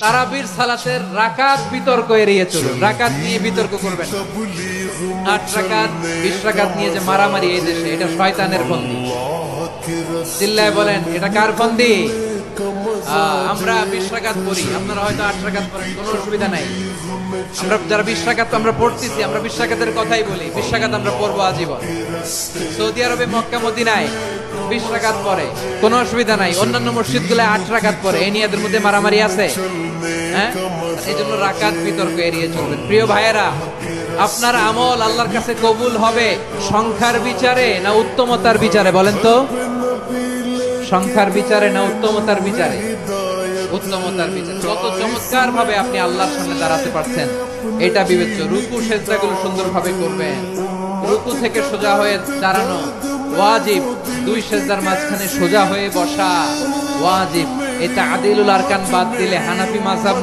তারাবির সালাতের রাকাত বিতর্ক এড়িয়ে চলুন। রাকাত নিয়ে বিতর্ক করবেন না। 8 রাকাত 20 রাকাত নিয়ে যে মারামারি এই দেশে, এটা শয়তানের ফন্দি। চিল্লায় বলেন, এটা কার ফন্দি? আমরা 20 রাকাত পড়ি, আপনারা হয়তো 8 রাকাত পড়েন, কোনো অসুবিধা নাই। আমরা যারা 20 রাকাত আমরা পড়তেছি, আমরা 20 রাকাতের কথাই বলি। 20 রাকাত আমরা পড়বো আজীবন। সৌদি আরবে মক্কা মদিনায় 20 রাকাত পড়ে, কোনো অসুবিধা নাই। অন্যান্য মসজিদগুলো 8 রাকাত পড়ে। এই নিয়ে এদের মধ্যে মারামারি আছে? হ্যাঁ, এই জন্য রাকাত বিতর্ক এড়িয়ে চলবেন। প্রিয় ভাইয়েরা, আপনার আমল আল্লাহর কাছে কবুল হবে সংখ্যার বিচারে না উত্তমতার বিচারে? বলেন তো, সংখ্যার বিচারে না উত্তমতার বিচারে? উত্তমতার বিচারে। কত চমৎকার ভাবে আপনি আল্লাহর সামনে দাঁড়াতে পারছেন এটা বিবেচ্য। রুকু সেজদাগুলো সুন্দরভাবে করবেন। রুকু থেকে সোজা হয়ে দাঁড়ানো ওয়াজিব। 2 সেজদার মাঝখানে সোজা হয়ে বসা ওয়াজিব। এটা আদিলুল আরকান বাদ দিলে হানাফি মাযহাব